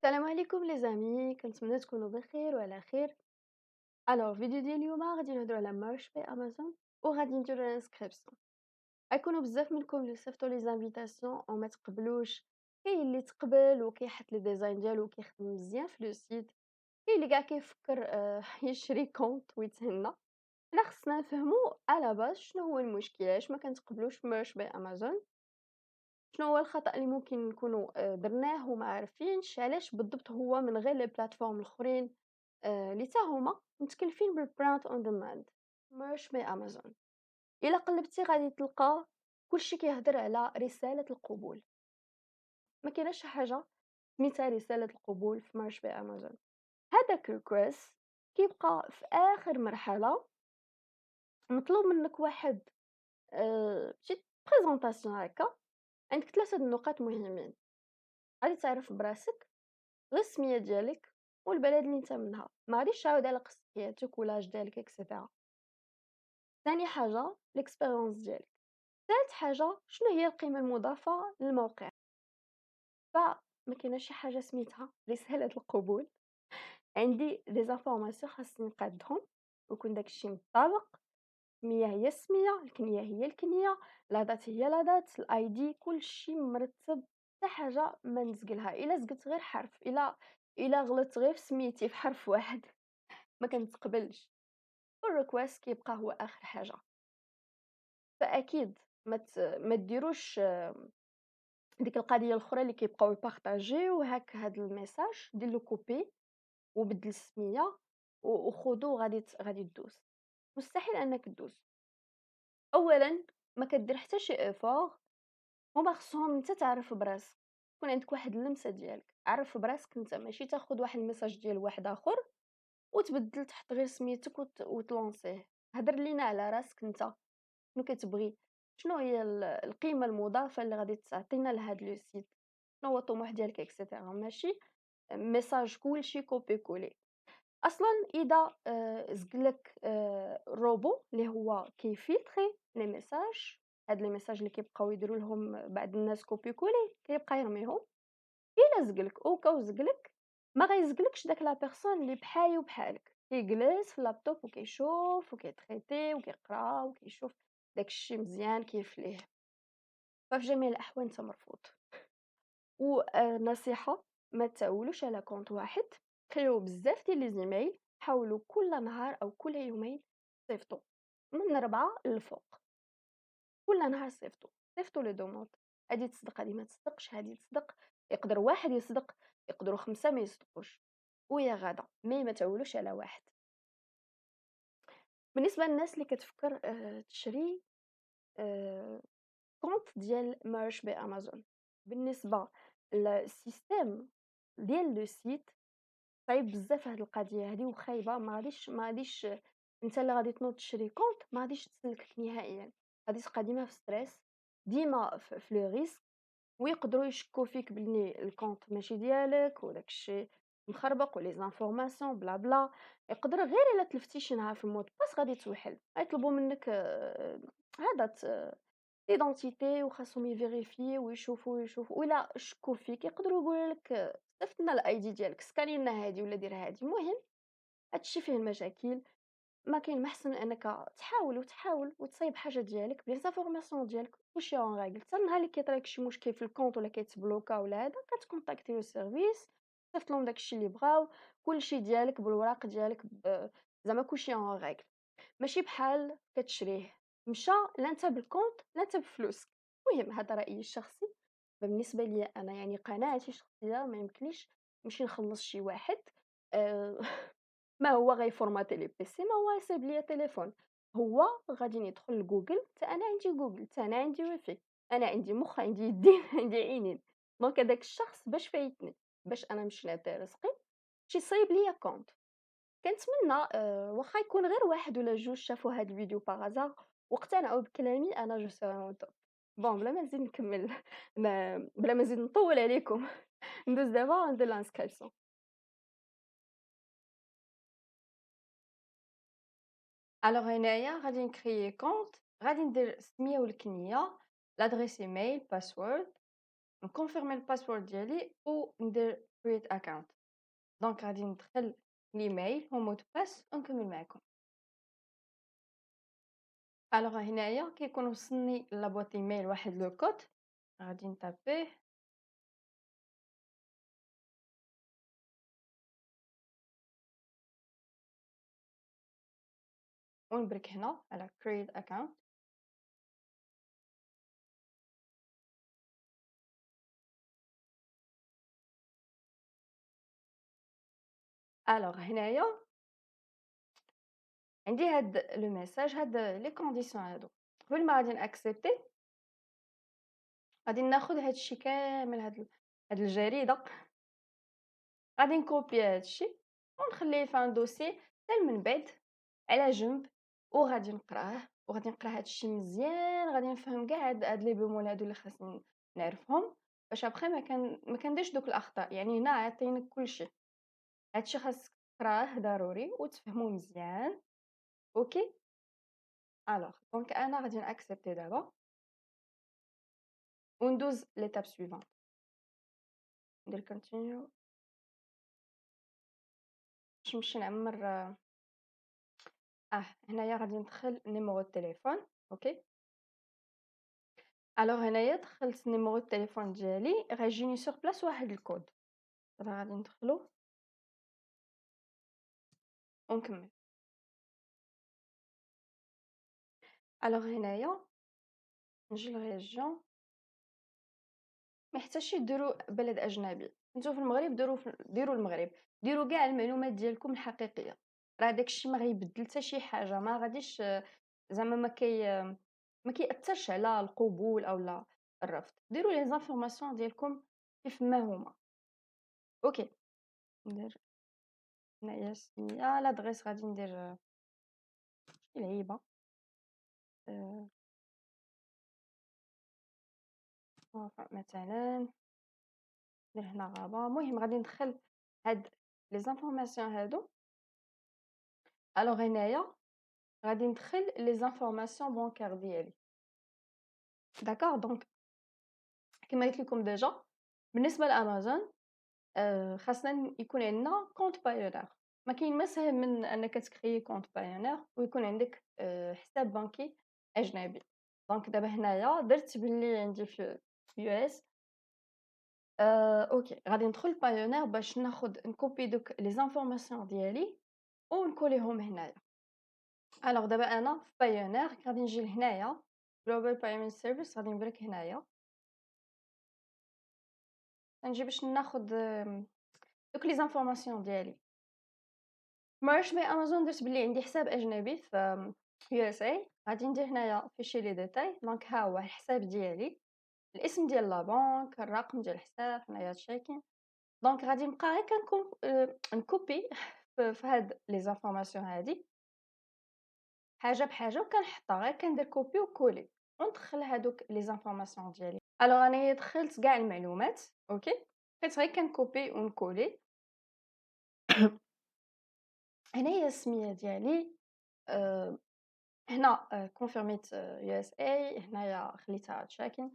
السلام عليكم لي زامي، كنتمنى تكونوا بخير وعلى خير. فيديو ديال اليوم غادي نهضروا على مارش بي امازون وغادي نديروا الانسكريبسيون. غيكونوا بزاف منكم اللي صيفطوا لي زانفيتاسيون او ما تقبلوش، كاين اللي تقبل وكيحط لي ديزاين ديالو وكيخدم مزيان في لو سيت، كاين اللي كاع كيفكر يشري كونط ويتهنى. حنا خصنا نفهموا على باز شنو هو المشكل، علاش ما كنتقبلوش مارش بي امازون، شنو هو الخطأ اللي ممكن نكونوا درناه وما عارفينش، علاش بالضبط هو من غير لي بلاتفورم الآخرين اللي حتى هُما متكلفين بالprint on demand ماش من أمازون. إلا قلبتي غادي تلقى كلشي كيهضر على رسالة القبول، ما كايناش شي حاجة سميتها رسالة القبول في مارش بأمازون. هذاك الrequest كيبقى في آخر مرحلة، مطلوب منك واحد شي présentation هاكا، عندك 3 د النقاط مهمين. غادي تعرف براسك، غير السمية ديالك والبلد اللي نتا منها، ما غاديش تعاود على قصة حياتك ولاج ديالك إكسيتيرا. تاني حاجة l'expérience ديالك. تالت حاجة شنو هي القيمة المضافة للموقع. فما كايناش شي حاجة سميتها رسالة القبول، عندي دي زانفورماسيون خاصني نقادهم ويكون داك الشي مطابق. السمية هي السمية، الكنية هي الكنية، لا دات هي لا دات، الآي دي كلشي مرتب، حتى حاجة ما نزقلها. إلا زقلت غير حرف، إلا غلطت غير في سميتي في حرف واحد ما كنتقبلش، والrequest كيبقى هو آخر حاجة. فأكيد ما ديروش ديك القضية الأخرى اللي كيبقاو يبارطاجيو هاك هاد الميساج، دير له كوبي وبدل السمية وخذو غادي دوز. مستحيل أنك دوز. أولًا ما كدير حتى شي effort، هما خصهم نتا تعرف براسك، يكون عندك واحد اللمسة ديالك، عرف براسك نتا، ماشي تاخد واحد الميساج ديال واحد آخر وتبدل تحط غير سميتك وتلونسيه. هدر لينا على راسك نتا، شنو كتبغي، شنو هي القيمة المضافة اللي غادي تعطينا لهاد لو سيت، شنو هو الطموح ديالك إكسيتيرا. ماشي ميساج كلشي كوبي كولي. أصلًا إذا زقلك روبو اللي هو كيفلتري لي ميساج، هاد لي ميساج اللي كيبقاو يديروا لهم بعض الناس كوبي كولي كيبقى يرميهم. إلا زقلك أوكاو زقلك، ما غيزقلكش داك لا بيرسون اللي بحالي وبحالك، كيجلس في اللابتوب وكيشوف وكيتريتي وكيقرا وكيشوف داك الشي مزيان كيف ليه. ففي جميع الأحوال نتا مرفوض. نصيحة، ما تعولوش على كونط واحد، كريو بزاف ديال لي زيميل، حاولوا كل نهار أو كل يومين صيفطوا من 4 للفوق، كل نهار صيفطوا لي دوموند. هادي تصدق هادي ما تصدقش، هادي تصدق، يقدر واحد يصدق، يقدروا 5 ما يصدقوش، ويا غادا مي ما تعولوش على واحد. بالنسبة للناس اللي كتفكر تشري آآ كونط ديال مارش بأمازون، بالنسبة للسيستيم ديال لو سيت صعيب بزاف هاد القضية هادي وخايبة. ما غاديش أنت اللي غادي تنوض تشري كونط ما غاديش تسلكك نهائيًا، غادي تبقى ديما في ستريس، ديما في لو ريسك، ويقدروا يشكوا فيك بلي الكونط ماشي ديالك وداك الشي مخربق ولي زانفورماسيون بلا بلا. يقدر غير إلا تلفتي شي نهار في المود باس غادي توحل، غيطلبوا منك هذا ليدونتيتي وخاصهم يفيريفيو ويشوفوا وإلا شكوا فيك يقدروا يقولوا لك صيفط لنا الأيدي ديالك، سكاني لنا هادي ولا دير هادي. المهم هادشي فيه المشاكل، ما كاين ما أحسن من أنك تحاول وتصايب حاجة ديالك بليزانفورماسيون ديالك كلشي اون ريغل، حتى النهار اللي كيطرا لك شي مشكل في الكونط ولا كيتبلوكا ولا هذا كتكونتاكتي لو سيرفيس، صيفط لهم داكشي اللي بغاو، كلشي ديالك بالوراق ديالك زعما كلشي اون ريغل. ماشي بحال كتشريه مشى لا أنت بالكونط لا أنت بفلوسك. المهم هذا رأيي الشخصي. بالنسبة ليا أنا يعني قناعتي الشخصية ما يمكنليش نمشي نخلّص شي واحد آآ ما هو غيفورماتي لي بيسي، ما هو يصايب ليا تليفون، هو غادي ندخل لجوجل، حتى أنا عندي جوجل، حتى أنا عندي ويفي، أنا عندي مخ، عندي يدين، عندي عينين. دونك هذاك الشخص باش فايتني، باش أنا نمشي نعطيه رزقي، شي يصايب ليا كونط. كنتمنى واخا يكون غير واحد ولا جوج شافوا هاد الفيديو par hasard واقتنعوا بكلامي، أنا جو serai au top. بون بلا ما نزيد نكمل بلا ما نزيد نطول عليكم ندوز دابا ندير الانسكريبسيون. الوغ هنايا غادي نكريي كونط، غادي ندير السمية والكنية، لادريس ايميل، باسورد، نكونفيرمي الباسورد ديالي وندير create account. دونك غادي ندخل الإيميل ومot de passe ونكمل معاكم. الوغ هنايا كيكون وصلني لابواط ايميل واحد لو كود غادي نطابيه ونبرك هنا على create account. الوغ هنايا عندي هاد لو ميساج هاد لي كونديسيون هادو قبل ما غادي ناكسبتي غادي ناخد هادشي كامل هاد الجريده غادي نكوبي هادشي ونخليه في ان دوسي حتى من بعد على جنب وغادي نقراه وغادي نقرا هادشي مزيان غادي نفهم كاع هاد لي بومول هادو اللي خاصني نعرفهم باش ابخي ما كنديرش دوك الاخطاء. يعني هنا عطيني كلشي هادشي خاصك تقراه ضروري وتفهمو مزيان. اوكي الوغ دونك انا غادي ناكسبتي دابا وندوز ليتاب سويفونت ندير كونتينيو باش نمشي نعمر هنايا غادي ندخل نيميرو التليفون. اوكي الوغ هنايا دخلت نيميرو التليفون ديالي غيجيني سور بلاص واحد الكود دابا غادي ندخلو ونكمل. الوغ هنايا نجي لريجيون ما يحتاجش ديروا بلد اجنبي. نتو في المغرب ديروا المغرب ديروا كاع المعلومات ديالكم الحقيقيه راه داكشي ما غيبدل حتى شي حاجه ما غاديش زعما ما كيأثرش على القبول او لا الرفض. ديروا لي زانفورماسيون ديالكم كيف ما هما. اوكي ندير هنايا سميه لادريس غادي ندير شي لعيبه مثلا ندير هنا غابه. المهم غادي ندخل هاد لي زانفورماسيون هادو. الوغ هنايا غادي ندخل لي زانفورماسيون بانكار ديالي. داكوغ دونك كما قلت لكم ديجا بالنسبه لامازون خاصنا يكون عندنا كونط بايونير. ما كاين ما سهل من انك تكري كونط بايونير ويكون عندك حساب بنكي اجنبي. دونك دابا هنايا درت باللي عندي في يو اس. اوكي غادي ندخل بايونير باش ناخد نكوبي دوك لي زانفورماسيون ديالي ونكوليهم هنايا. الوغ دابا انا في بايونير غادي نجي لهنايا جلوبال بايمنت سيرفيس غادي نبرك هنايا غنجي باش ناخد دوك لي زانفورماسيون ديالي. مارش بي امازون درت بلي عندي حساب اجنبي في يو اس اي. غادي ندير هنايا فيشي لي ديتاي دونك ها هو الحساب ديالي الاسم ديال لا بنك الرقم ديال الحساب هنايا تشيكين. دونك غادي نبقى غير كنكون نكوبي في هاد لي زانفورماسيون هادي حاجه بحاجه وكنحطها غير كندير كوبي وكولي وندخل هادوك لي زانفورماسيون ديالي. الوغ انا دخلت كاع المعلومات. اوكي بقيت غير كنكوبي ونكولي. هنايا السميه ديالي هنا كونفيرميت يو اس اي هنايا خليتها تشاكين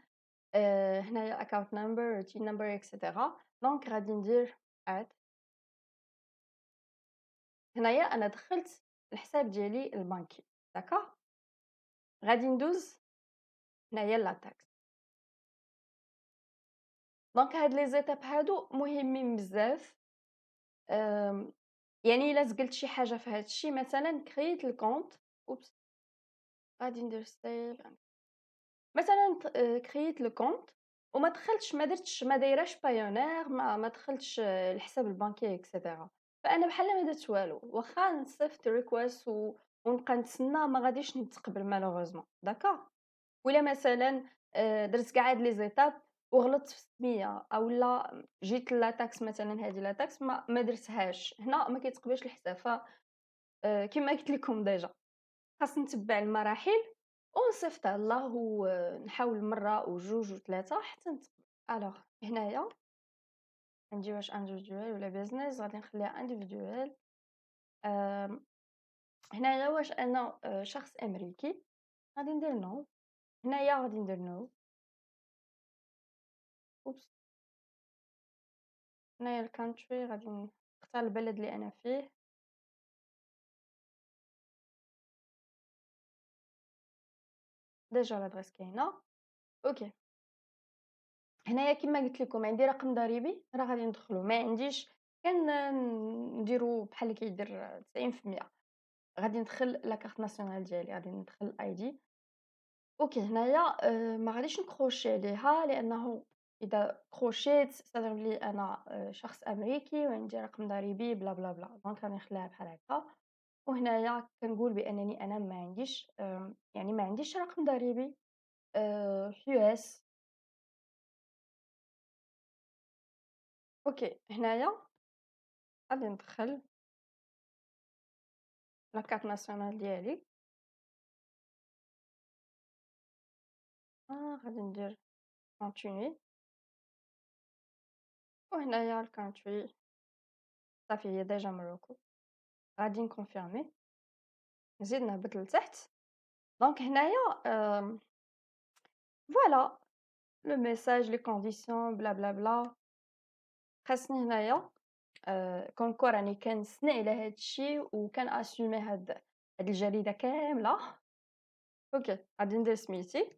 هنايا اكاونت نمبر تين نمبر اكسيتيرا. دونك غادي ندير اد. هنايا انا دخلت الحساب ديالي البنكي. داكوغ غادي ندوز هنايا لا تاكس. دونك هاد لي زيتاب هادو مهمين بزاف. يعني الا زقلت شي حاجه في هادشي مثلا كريت الكونت اوبس غادي ندير سيف مثلا كريت لو كونت وما دخلتش ما درتش ما دايراش بايونير ما دخلتش الحساب البنكي اكسيتيرا. فانا بحال ما درت والو واخا نصيفط ريكويست ونبقى نتسنى ما غاديش نتقبل مالوغوزمون. داكوغ ولا مثلا درت كاع هاد لي زيتاب وغلطت في السميه او لا جيت لا تاكس مثلا هذه لا تاكس ما درتهاش هنا ما كيتقبلش الحساب. ف كما قلت لكم ديجا خاص نتبع المراحل ونصيفط على الله ونحاول مره وجوج وثلاثه حتى نتقبل. الوغ هنايا عندي واش انديفيدوال ولا بيزنس غادي نخليها انديفيدوال. هنايا واش انا شخص امريكي غادي ندير نو. هنايا غادي ندير نو. أوبس، هنايا الcountry غادي نختار البلد اللي أنا فيه. ديجا l'adresse كاينة. أوكي، هنايا كيما قلت لكم عندي رقم ضريبي راه غادي ندخلو، ما عنديش كان نديرو بحال اللي كيدير 90%. غادي ندخل لا كارت ناسيونال ديالي، غادي ندخل الID. أوكي هنايا ما غاديش نكروشي عليها لأنه إذا كروشيت سيعني بلي أنا شخص أمريكي وعندي رقم ضريبي بلا، بلا، بلا، دونك غادي نخليها بحال هاكا. وهنايا كنقول بأنني أنا ما عنديش يعني ما عنديش رقم ضريبي في US. أوكي هنايا غادي ندخل لا كارت ناسيونال ديالي. غادي ندير continue. وهنايا الcountry صافي هي ديجا موروكو. غادي نكونفيرمي، نزيد نهبط لتحت. دونك هنايا فوالا لو ميساج لي كونديسيون بلا بلا بلا. خاصني هنايا كون كوا راني كنسنى على هاد الشيء وكنأسومي هاد الجريدة كاملة. أوكي غادي ندير سميتي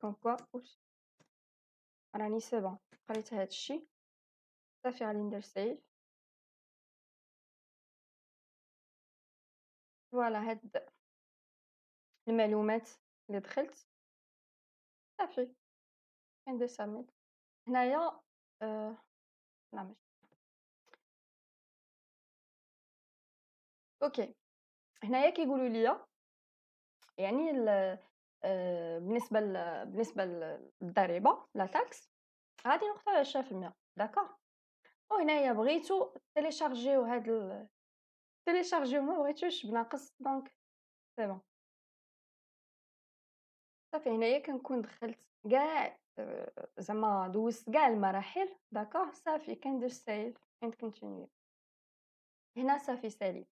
كون كوا أوبس راني سي بون قريت هاد الشيء صافي. غادي ندير سيف. فوالا هاد المعلومات اللي دخلت صافي كندير سابميت. هنايا لا ماشي أوكي. هنايا كيقولوا ليا يعني بالنسبة للضريبة لا تاكس غادي نختار 20% داكوغ. وهنايا بغيتو تيليشارجيو هاد تيليشارجيو ما بغيتوش بناقص دونك سي بون صافي. هنايا كنكون دخلت كاع زعما دوزت كاع المراحل داكوغ صافي كندير سيف and continue. هنا صافي ساليت.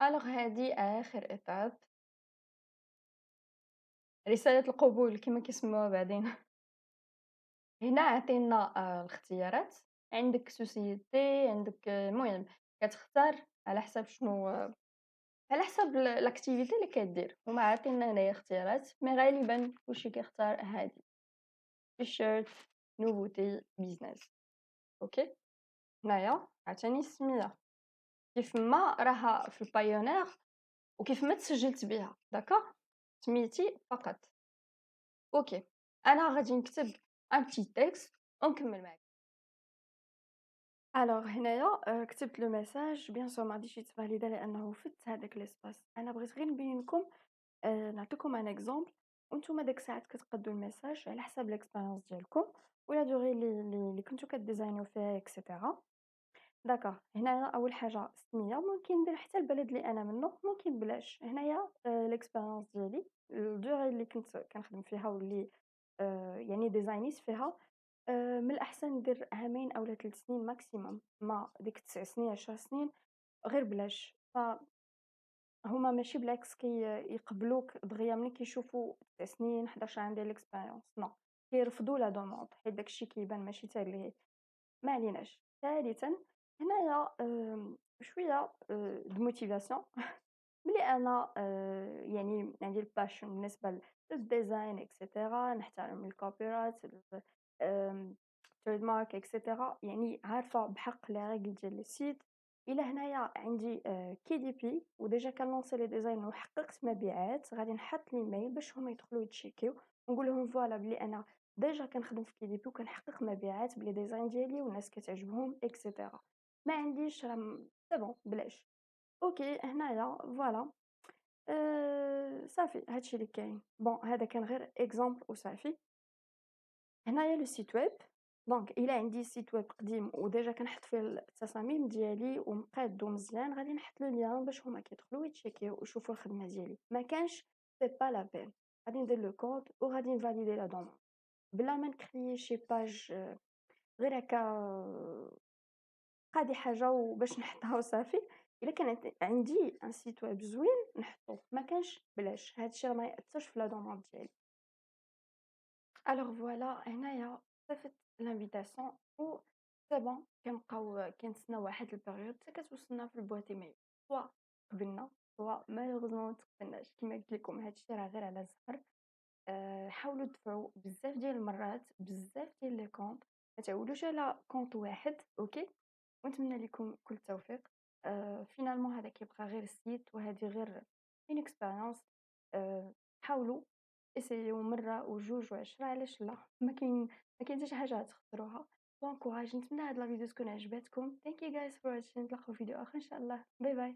الوغ هادي آخر إيتاب رسالة القبول كما كيسموها بعدين. هنا عطينا الاختيارات، عندك سوسيتي عندك المهم كتختار على حساب شنو على حساب لاكتيفيتي اللي كدير. هما عاطينا هنايا اختيارات مي غالبا كلشي كيختار هادي تيشيرت نوفوتي بيزنس. اوكي هنايا عاوتاني السميه كيف ما راها في البايونير وكيف ما تسجلت بها داكوغ سميتي فقط. اوكي انا غادي نكتب ان بتي تكست ونكمل معاك. الوغ هنايا كتبت لو ميساج بيان سور ما غاديش يتفاليدا لانه فت هذاك ليسباس. انا بغيت غير نبين لكم نعطيكم ان اكزومبل وانتم داك الساعات كتقادو الميساج على حساب ليكسبيريونس ديالكم ولا دوغي اللي كنتو كديزاينو فيها اكسيتيرا. داكوغ هنايا اول حاجه السميه ممكن ندير حتى البلد اللي انا منه ممكن بلاش. هنايا ليكسبيريونس ديالي الدوغي اللي كنت كنخدم فيها واللي يعني ديزاينيت فيها من الأحسن ندير عامين أولا 3 سنين ماكسيموم، ما ديك 9 سنين 10 سنين غير بلاش. فهما ماشي بالعكس يقبلوك دغيا ملي كيشوفوا 9 سنين 11 عام ديال ليكسبيريونس نو كيرفضوا لا دوموند حيت داكشي كيبان ماشي تا اللي ما عليناش. ثالثا هنايا شويه د موتيفاسيون بلي أنا يعني عندي الpassion بالنسبة للdesign إكسيتيرا، نحترم الcopyright trademark إكسيتيرا، يعني عارفة بحق les règles ديال الsite. إلا هنايا عندي KDP وديجا كنلونسي لي ديزاين وحققت مبيعات غادي نحط الإيميل باش هما يدخلوا يتشيكيو ونقول لهم فوالا بلي أنا ديجا كنخدم في KDP وكنحقق مبيعات بلي ديزاين ديالي والناس كتعجبهم إكسيتيرا. ما عنديش راه سي بون بلاش. أوكي هنايا فوالا صافي هادشي اللي كاين. بون هذا كان غير اكزامبل وصافي. هنايا لو سيت ويب دونك الا عندي سيت ويب قديم وديجا كنحط فيه التصاميم ديالي ومقادو مزيان غادي نحط له ليان باش هما كيدخلوا يتشيكيو ويشوفوا الخدمه ديالي. ما كانش سي با لا بين غادي ندير لو كود وغادي نفاليدي لا دوموند بلا ما نكريي شي باج غير هكا قادي حاجه وباش نحطها وصافي. الا كان عندي ان سيت ويب زوين نحطو ما كانش بلاش. هادشي راه ما ياثرش في لا دوموند ديالي. Alors voilà هنايا صيفط l'invitation و c'est bon كنبقاو كنتسناو واحد البيريود حتى كتوصلنا في الboîte email soit قبلنا soit malheureusement ما تقبلناش كيما قلت لكم هاد الشي راه غير على الزهر. حاولوا تدفعوا بزاف ديال المرات بزاف ديال لي كونط، ما تعولوش على كونط واحد أوكي، ونتمنى لكم كل التوفيق. فينالمون هذا كيبقى غير السيت وهذه غير une expérience. حاولوا اسييو مرة وجوج و10 علاش لا، ما كاين حتى شي حاجة غتخسروها. bon courage نتمنى هاد لا فيديو تكون عجبتكم. thank you guys for watching، نتلاقاو في فيديو آخر إن شاء الله. باي باي.